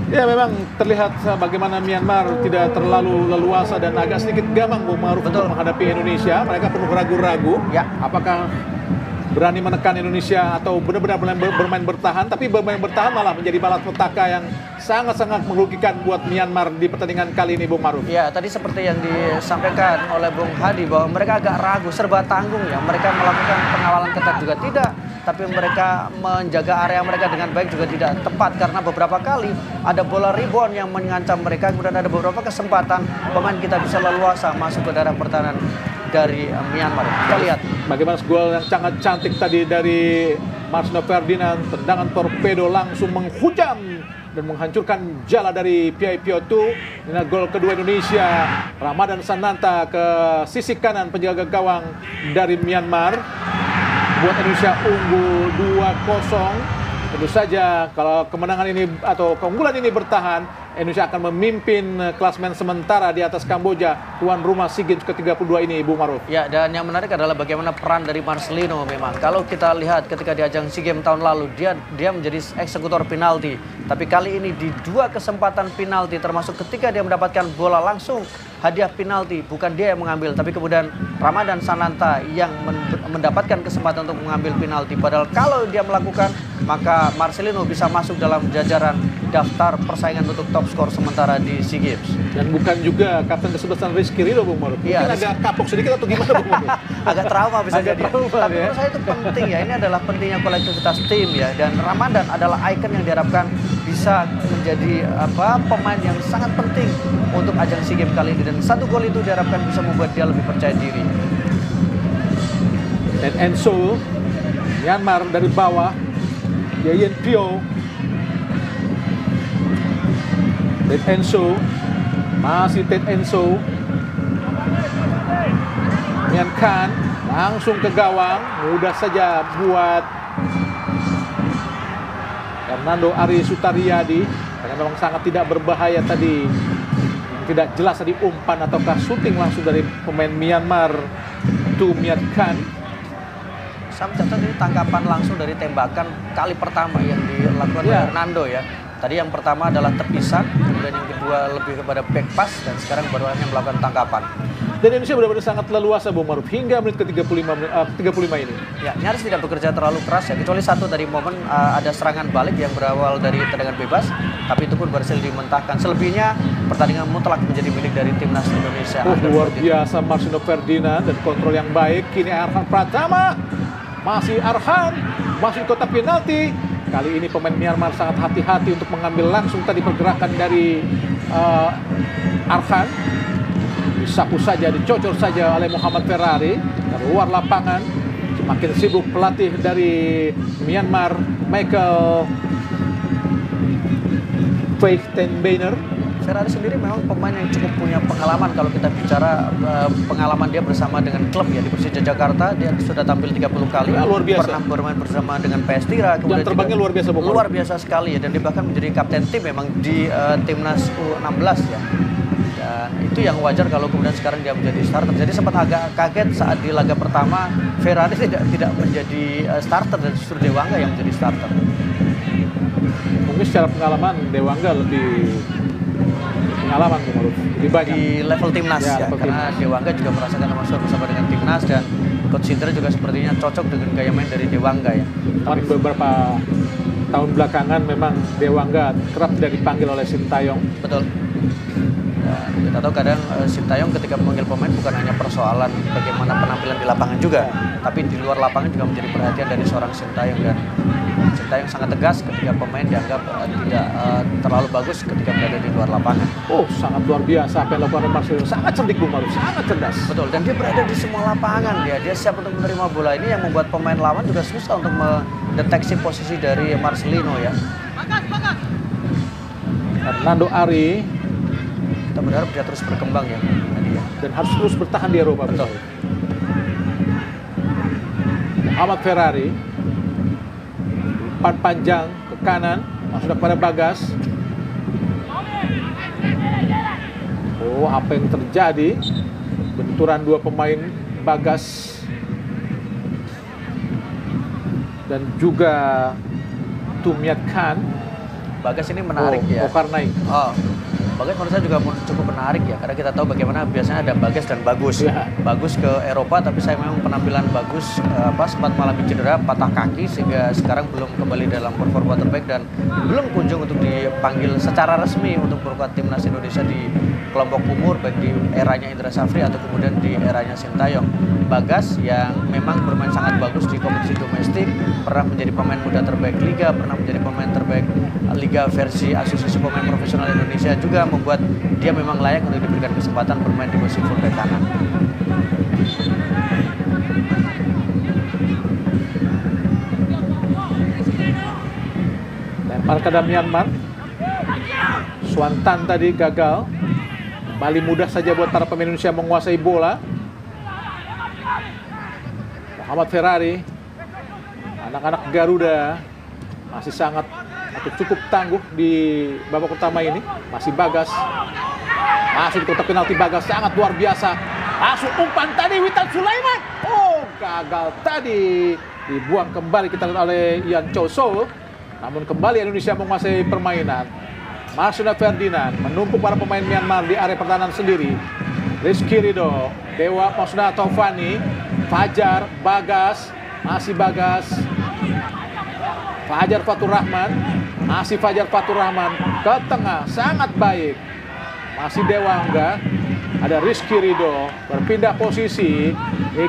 Ya, memang terlihat bagaimana Myanmar tidak terlalu leluasa dan agak sedikit gamang, Bung Maruf, untuk menghadapi Indonesia. Mereka penuh ragu-ragu. Ya. Apakah berani menekan Indonesia atau benar-benar bermain bertahan, tapi bermain bertahan malah menjadi malapetaka yang sangat-sangat merugikan buat Myanmar di pertandingan kali ini, Bung Maruf. Ya, tadi seperti yang disampaikan oleh Bung Hadi bahwa mereka agak ragu, serba tanggung ya. Mereka melakukan pengawalan ketat juga tidak, tapi mereka menjaga area mereka dengan baik juga tidak tepat karena beberapa kali ada bola rebound yang mengancam mereka, kemudian ada beberapa kesempatan pemain kita bisa leluasa masuk ke daerah pertahanan dari Myanmar. Kita lihat bagaimana gol yang sangat cantik tadi dari Marsno Ferdinand, tendangan torpedo langsung menghujam dan menghancurkan jala dari Pie Piotu. Ini gol kedua Indonesia. Ramadan Sananta ke sisi kanan penjaga gawang dari Myanmar, buat Indonesia unggul 2-0. Tentu saja kalau kemenangan ini atau keunggulan ini bertahan, Indonesia akan memimpin klasmen sementara di atas Kamboja, tuan rumah SEA Games ke-32 ini, Bung Maruf. ya, dan yang menarik adalah bagaimana peran dari Marcelino memang. Kalau kita lihat ketika di ajang SEA Games tahun lalu, dia menjadi eksekutor penalti. Tapi kali ini di 2 kesempatan penalti, termasuk ketika dia mendapatkan bola langsung hadiah penalti, bukan dia yang mengambil, tapi kemudian Ramadan Sananta yang mendapatkan kesempatan untuk mengambil penalti. Padahal kalau dia melakukan, maka Marcelino bisa masuk dalam jajaran daftar persaingan untuk top skor sementara di SEA Games. Dan bukan juga kapten ke-11 Rizky Ridho, Bung Maruf. Mungkin Iya, agak kapok sedikit atau gimana, Bung Maruf? Agak trauma bisa Agak jadi. trauma, Tapi ya. menurut saya itu penting ya. Ini adalah pentingnya kolektivitas tim ya. Dan Ramadan adalah ikon yang diharapkan bisa menjadi pemain yang sangat penting untuk ajang SEA Games kali ini. Dan 1 gol itu diharapkan bisa membuat dia lebih percaya diri. Dan Enso, Myanmar dari bawah, Yayen Pio, Ted Enso, masih Ted Enso, Mian Khan langsung ke gawang, mudah saja buat Fernando Ari Sutariyadi, karena memang sangat tidak berbahaya tadi tidak jelas tadi umpan ataukah shooting langsung dari pemain Myanmar, Tu Myat Khan. Saya mencatat ini tangkapan langsung dari tembakan kali pertama yang dilakukan oleh Hernando ya. Tadi yang pertama adalah tepisan, kemudian yang kedua lebih kepada back pass, dan sekarang baru hanya melakukan tangkapan. Dan Indonesia benar-benar sangat leluasa, Bung Maruf, hingga menit ke-35 ini. Ya, nyaris tidak bekerja terlalu keras ya, kecuali satu dari momen ada serangan balik yang berawal dari tendangan bebas, tapi itu pun berhasil dimentahkan. Selebihnya pertandingan mutlak menjadi milik dari timnas Indonesia. Luar biasa Marcelino Ferdinand dan kontrol yang baik. Kini Arhan Pratama, masih Arhan, masih kotak penalti. Kali ini pemain Myanmar sangat hati-hati untuk mengambil langsung tadi pergerakan dari Arhan. Disapu saja, dicocor saja oleh Muhammad Ferrari dari luar lapangan. Semakin sibuk pelatih dari Myanmar, Michael Veitenbener. Ferrari sendiri memang pemain yang cukup punya pengalaman kalau kita bicara pengalaman dia bersama dengan klub ya. Di Persija Jakarta dia sudah tampil 30 kali. Ya, luar biasa. Pernah bermain bersama dengan PS Tira. Jam terbangnya luar biasa. Luar biasa sekali ya. Dan dia bahkan menjadi kapten tim memang di timnas U16 ya. Dan itu yang wajar kalau kemudian sekarang dia menjadi starter. Jadi sempat agak kaget saat di laga pertama Ferrari tidak menjadi starter dan justru Dewangga yang menjadi starter. Mungkin secara pengalaman Dewangga lebih pengalaman lebih banyak di level timnas ya, karena Dewangga juga merasakan masuk bersama dengan timnas, dan Coach Indra juga sepertinya cocok dengan gaya main dari Dewangga ya. Tapi beberapa tahun belakangan memang Dewangga kerap tidak dipanggil oleh Sintayong. Betul. Dan kita tahu kadang Sintayong ketika memanggil pemain bukan hanya persoalan bagaimana penampilan di lapangan juga, tapi di luar lapangan juga menjadi perhatian dari seorang Sintayong. Dan Sintayong sangat tegas ketika pemain dianggap tidak terlalu bagus ketika berada di luar lapangan. Oh, sangat luar biasa apa yang dilakukan Marcelino. Sangat cerdik Bung Maruf, sangat cerdas. Betul, dan dia berada di semua lapangan. Dia siap untuk menerima bola. Ini yang membuat pemain lawan juga susah untuk mendeteksi posisi dari Marcelino ya. Hernando Ari, kita berharap dia terus berkembang ya. Dan harus terus bertahan di Eropa. Betul. Muhammad Ferrari, umpan panjang ke kanan, masuk kepada Bagas. Oh, apa yang terjadi? Benturan dua pemain, Bagas dan juga Tu Myat Khan. Bagas ini menarik ya. Karnaik. Bagas menurut saya juga cukup menarik ya, karena kita tahu bagaimana biasanya ada Bagas dan Bagus. Ya. Bagus ke Eropa, tapi saya memang penampilan Bagus sempat mengalami cedera, patah kaki, sehingga sekarang belum kembali dalam performa terbaik dan belum kunjung untuk dipanggil secara resmi untuk perkuat timnas Indonesia di kelompok umur, baik di eranya Indra Safri atau kemudian di eranya Sintayong. Bagas yang memang bermain sangat bagus di kompetisi domestik, pernah menjadi pemain muda terbaik Liga, pernah menjadi pemain terbaik Liga versi Asosiasi Pemain Profesional Indonesia, juga membuat dia memang layak untuk diberikan kesempatan bermain di posisi fullback kanan. Lempar ke Myanmar. Swantan tadi gagal. Kembali mudah saja buat para pemain Indonesia menguasai bola. Muhammad Ferrari, anak-anak Garuda masih sangat atau cukup tangguh di babak pertama ini. Masih Bagas, masih di kotak penalti. Bagas sangat luar biasa. Masuk umpan tadi Witan Sulaiman. Oh, gagal tadi. Dibuang kembali kita lihat oleh Ian Chow So. Namun kembali Indonesia menguasai permainan. Marcelino Ferdinand menumpuk para pemain Myanmar di area pertahanan sendiri. Rizky Ridho, Dewa Mausuna Taufani, Fajar, Bagas, masih Bagas, Fajar Fatur Rahman, masih Fajar Fatur Rahman ke tengah, sangat baik. Masih Dewangga, ada Rizky Ridho berpindah posisi.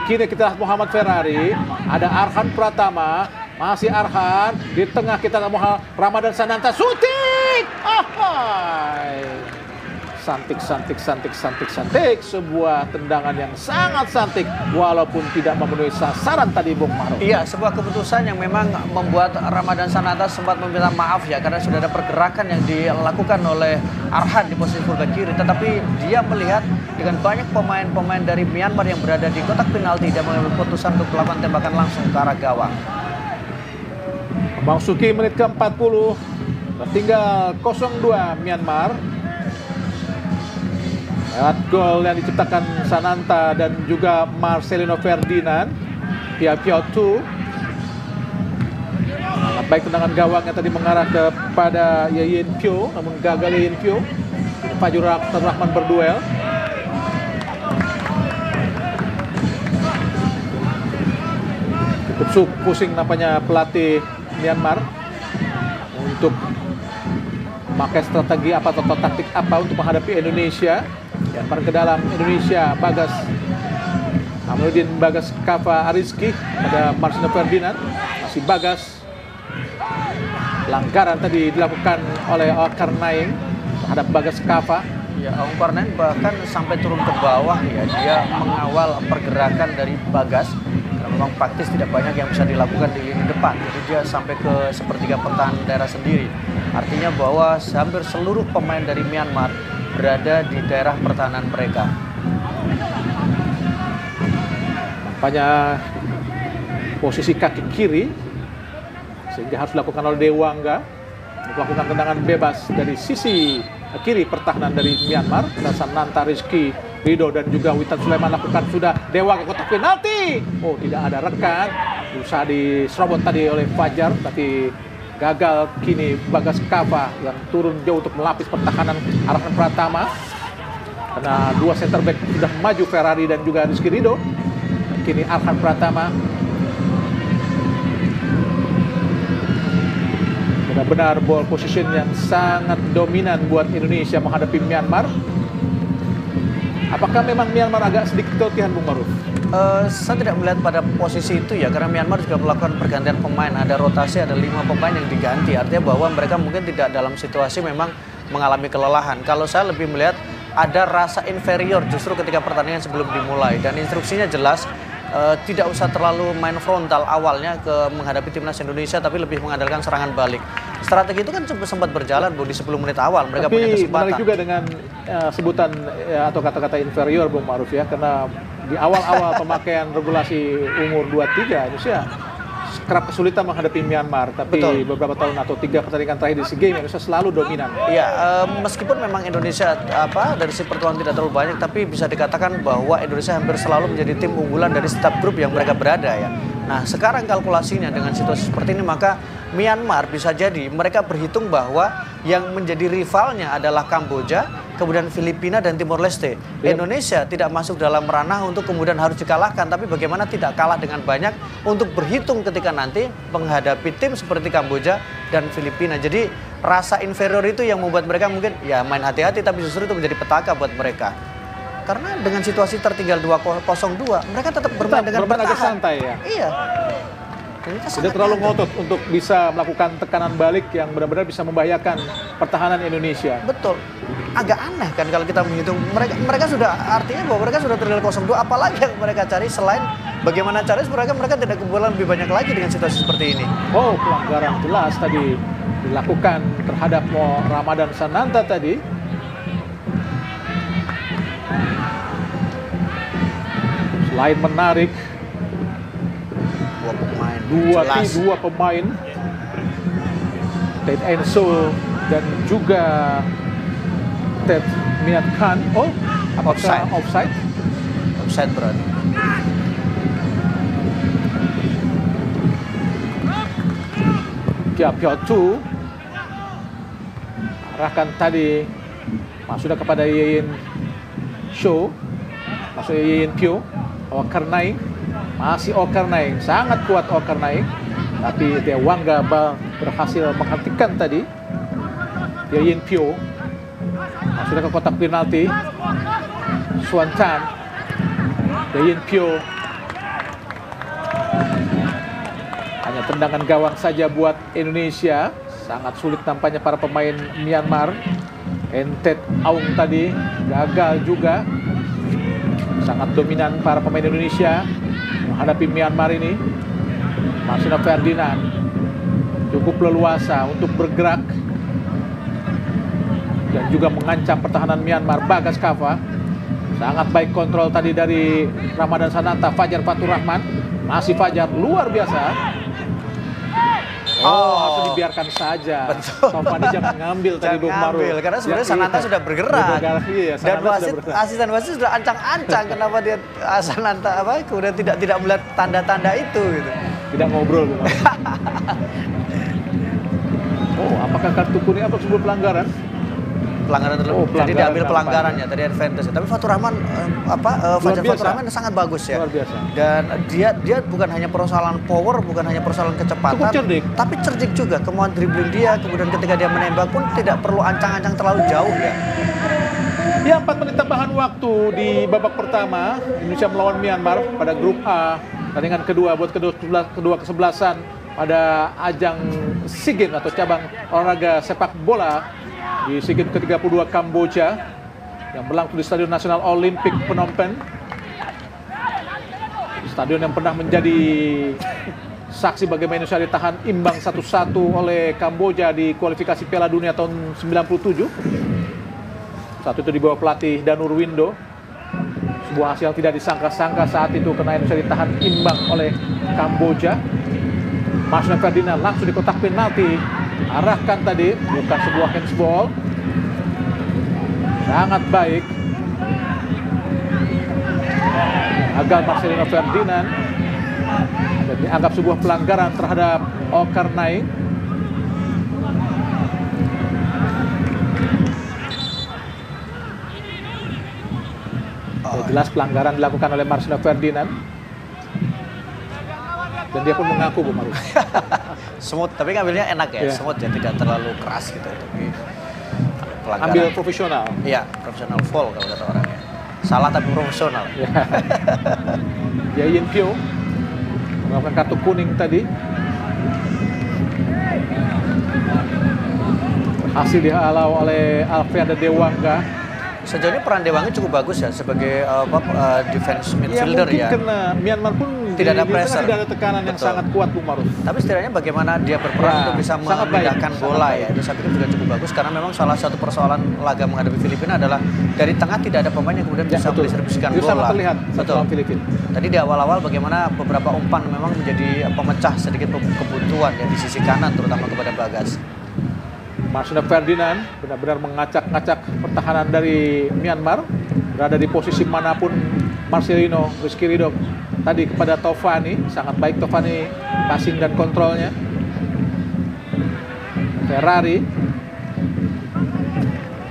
Kini kita lihat Muhammad Ferrari, ada Arhan Pratama, masih Arhan di tengah kita lihat Ramadan Sananta, shooting. Santik. Sebuah tendangan yang sangat santik walaupun tidak memenuhi sasaran tadi Bung Maruf. Iya, sebuah keputusan yang memang membuat Ramadan Sananta sempat meminta maaf ya, karena sudah ada pergerakan yang dilakukan oleh Arhan di posisi fullback kiri, tetapi dia melihat dengan banyak pemain-pemain dari Myanmar yang berada di kotak penalti, dia mengambil keputusan untuk melakukan tembakan langsung ke arah gawang. Memasuki menit ke-40, tertinggal 0-2 Myanmar. Lewat gol yang diciptakan Sananta dan juga Marcelino Ferdinand. Pia Tu. Sangat baik tendangan gawang yang tadi mengarah kepada Yeyen Pio, namun gagal Yeyen Pio. Fajur Rahman berduel. Cukup pusing nampaknya pelatih Myanmar untuk memakai strategi apa atau taktik apa untuk menghadapi Indonesia. Myanmar ke dalam Indonesia, Bagas Aminuddin, Bagas Kava Ariski, ada Marcelino Ferdinand, masih Bagas. Pelanggaran tadi dilakukan oleh Zulkarnain terhadap Bagas Kava. Ya, Zulkarnain bahkan sampai turun ke bawah ya, dia mengawal pergerakan dari Bagas. Karena memang praktis tidak banyak yang bisa dilakukan di lini depan, jadi dia sampai ke sepertiga pertahanan daerah sendiri. Artinya bahwa hampir seluruh pemain dari Myanmar berada di daerah pertahanan mereka. Nampaknya posisi kaki kiri sehingga harus dilakukan oleh Dewangga untuk melakukan tendangan bebas dari sisi kiri pertahanan dari Myanmar. Sananta, Rizky Ridho dan juga Witan Sulaiman lakukan sudah. Dewa ke kotak penalti. Oh, tidak ada rekan. Berusaha diserobot tadi oleh Fajar, tapi gagal. Kini Bagas Kava yang turun jauh untuk melapis pertahanan Arhan Pratama. Karena dua center back sudah maju, Ferrari dan juga Rizky Ridho. Kini Arhan Pratama. Benar-benar ball position yang sangat dominan buat Indonesia menghadapi Myanmar. Apakah memang Myanmar agak sedikit keletihan, Bung Maruf? Saya tidak melihat pada posisi itu ya, karena Myanmar juga melakukan pergantian pemain. Ada rotasi, ada 5 pemain yang diganti. Artinya bahwa mereka mungkin tidak dalam situasi memang mengalami kelelahan. Kalau saya lebih melihat ada rasa inferior justru ketika pertandingan sebelum dimulai. Dan instruksinya jelas, tidak usah terlalu main frontal awalnya ke menghadapi timnas Indonesia, tapi lebih mengandalkan serangan balik. Strategi itu kan sempat berjalan, Bu, di 10 menit awal mereka punya kesempatan. Tapi menarik juga dengan sebutan atau kata-kata inferior, Bung Maruf ya, karena di awal-awal pemakaian regulasi umur 23 Indonesia kerap kesulitan menghadapi Myanmar, tapi Betul. beberapa tahun atau 3 pertandingan terakhir di SEA Games Indonesia selalu dominan. Iya, meskipun memang Indonesia dari si pertemuan tidak terlalu banyak, tapi bisa dikatakan bahwa Indonesia hampir selalu menjadi tim unggulan dari setiap grup yang mereka berada ya. Nah, sekarang kalkulasinya dengan situasi seperti ini, maka Myanmar bisa jadi mereka berhitung bahwa yang menjadi rivalnya adalah Kamboja, kemudian Filipina dan Timor Leste. Yep. Indonesia tidak masuk dalam ranah untuk kemudian harus dikalahkan, tapi bagaimana tidak kalah dengan banyak untuk berhitung ketika nanti menghadapi tim seperti Kamboja dan Filipina. Jadi rasa inferior itu yang membuat mereka mungkin ya main hati-hati, tapi justru itu menjadi petaka buat mereka. Karena dengan situasi tertinggal 2-0-2, mereka tetap bermain dengan agak bertahan. santai ya. Iya. Tidak terlalu ngotot untuk bisa melakukan tekanan balik yang benar-benar bisa membahayakan pertahanan Indonesia. Betul. Agak aneh kan kalau kita menghitung. Mereka sudah, artinya bahwa mereka sudah tertinggal 0-2, apalagi yang mereka cari selain bagaimana caranya mereka tidak kebobolan lebih banyak lagi dengan situasi seperti ini. Oh, pelanggaran jelas tadi dilakukan terhadap Ramadan Sananta tadi. Selain menarik, dua pemain Ted Enso dan juga Ted Minat Khan. Oh, apakah offside? Offside berarti. Pia Tu arahkan tadi masuknya kepada Yeyen Show, masuk Yeyen Pio. Zulkarnain, masih Zulkarnain, sangat kuat Zulkarnain, tapi Dewangga berhasil menghentikan tadi. Yeyen Pio sudah ke kotak penalti. Suan Chan, Yeyen Pio, hanya tendangan gawang saja buat Indonesia. Sangat sulit nampaknya para pemain Myanmar. Ted Aung tadi gagal juga. Sangat dominan para pemain Indonesia menghadapi Myanmar ini. Marcelino Ferdinand cukup leluasa untuk bergerak dan juga mengancam pertahanan Myanmar. Bagas Kava sangat baik kontrol tadi dari Ramadan Sananta. Fajar Fatur Rahman, masih Fajar, luar biasa. harus dibiarkan saja. Betul. Taufani jangan ngambil tadi Jangan Bung Maru. ngambil, karena sebenarnya Ya, Sananta iya. sudah bergerak. Iya, Dan Sananta wasit, sudah bergerak. asisten wasit sudah ancang-ancang kenapa dia Sananta kemudian tidak melihat tanda-tanda itu gitu. Tidak ngobrol Bung Maru. Oh, apakah kartu kuning apa sebuah pelanggaran? Pelanggaran terlebih. Oh, Jadi pelanggaran diambil kampanye. pelanggarannya tadi advantage. Tapi Fatur Rahman Fajar biasa. Fatur Rahman sangat bagus ya. Luar biasa. Dan dia bukan hanya persoalan power, bukan hanya persoalan kecepatan, Cukup cerdik. tapi cerdik juga. Kemauan dribbling dia, kemudian ketika dia menembak pun tidak perlu ancang-ancang terlalu jauh ya. Ya, 4 menit tambahan waktu di babak pertama. Indonesia melawan Myanmar pada grup A. Pertandingan kedua buat kedua kesebelasan pada ajang SEA Games atau cabang olahraga sepak bola di SEA Games ke-32 Kamboja yang berlangsung di Stadion Nasional Olimpik Phnom Penh. Stadion yang pernah menjadi saksi bagaimana Indonesia ditahan imbang 1-1 oleh Kamboja di kualifikasi Piala Dunia tahun 97. Saat itu di bawah pelatih Danur Windo. Sebuah hasil tidak disangka-sangka saat itu karena Indonesia ditahan imbang oleh Kamboja. Marsno Ferdinand langsung di kotak penalti. Arahkan tadi, bukan sebuah handsball. Sangat baik. Gagal Marcelino Ferdinand. Dan dianggap sebuah pelanggaran terhadap Okarnai. Jelas pelanggaran dilakukan oleh Marcelino Ferdinand. Dan dia pun mengaku, Bu Maru. Semut, tapi ngambilnya enak ya, Iya. semut ya, tidak terlalu keras gitu. Tapi pelanggaran. Ambil profesional. Iya, profesional foul kalau kata orang ya. Salah tapi profesional. Ya. Yayin Pyo melakukan kartu kuning tadi. Berhasil dihalau oleh Alfredo Dewangga. Sejauh ini peran Dewangi cukup bagus ya sebagai defense midfielder mungkin ya. karena Myanmar pun Tidak ada di tengah pressure. tidak ada tekanan yang Betul. sangat kuat, Bung Maru. Tapi setidaknya bagaimana dia berperan Ya, untuk bisa sangat baik, memindahkan sangat bola baik. ya. Itu saya pikir juga cukup bagus karena memang salah satu persoalan laga menghadapi Filipina adalah dari tengah tidak ada pemain yang kemudian Ya, bisa betul. mendistribusikan Itu bola. sangat terlihat Betul. lawan Filipina. Tadi di awal-awal bagaimana beberapa umpan memang menjadi pemecah sedikit kebutuhan ya di sisi kanan terutama kepada Bagas. Marcelino Ferdinand benar-benar mengacak-ngacak pertahanan dari Myanmar. Berada di posisi manapun Marcelino, Rizky Ridho tadi kepada Taufani. Sangat baik Taufani passing dan kontrolnya. Ferrari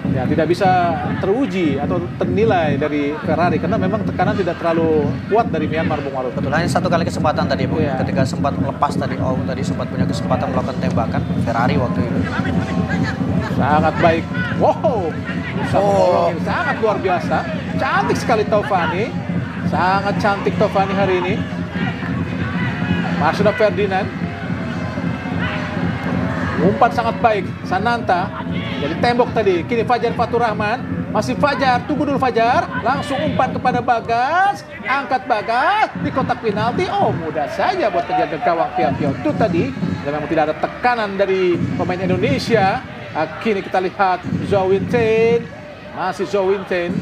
ya tidak bisa teruji atau ternilai dari Ferrari karena memang tekanan tidak terlalu kuat dari Myanmar, Bung Maru. Betul, hanya satu kali kesempatan tadi Bu. Iya. Ketika sempat lepas tadi, tadi sempat punya kesempatan melakukan tembakan Ferrari waktu itu. Sangat baik. Wow, bisa menolongin sangat luar biasa. Cantik sekali Taufani. Sangat cantik Taufani hari ini. Marcelino Ferdinand. Umpan sangat baik. Sananta. Jadi tembok tadi. Kini Fajar Fatur Rahman. Masih Fajar. Tunggu dulu Fajar. Langsung umpan kepada Bagas. Angkat Bagas. Di kotak penalti. Oh, mudah saja buat penjaga gawang Pio itu tadi. Dan memang tidak ada tekanan dari pemain Indonesia. Kini kita lihat Zhou Winten. Masih Zhou Winten.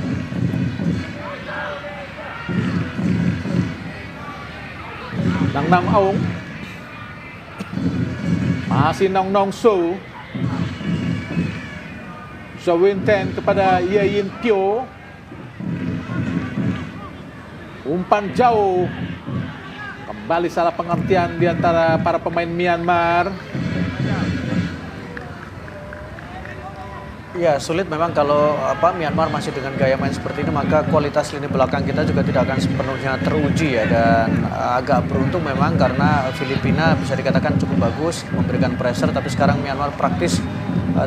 Nang Nang Aung. Masih Nong Nong So. Zhou Winten kepada Yayin Pyo. Umpan jauh. Kembali salah pengertian di antara para pemain Myanmar. Ya sulit memang kalau Myanmar masih dengan gaya main seperti ini, maka kualitas lini belakang kita juga tidak akan sepenuhnya teruji ya. Dan agak beruntung memang karena Filipina bisa dikatakan cukup bagus memberikan pressure, tapi sekarang Myanmar praktis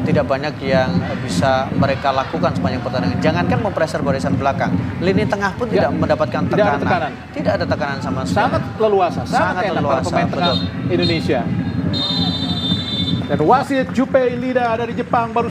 tidak banyak yang bisa mereka lakukan sepanjang pertandingan. Jangankan mempressure barisan belakang, lini tengah pun tidak mendapatkan tidak ada tekanan. tekanan. Tidak ada tekanan sama sekali. Sangat leluasa, sangat enak para leluasa, pemain tengah betul. Indonesia. Dan wasit Junpei Ida dari Jepang baru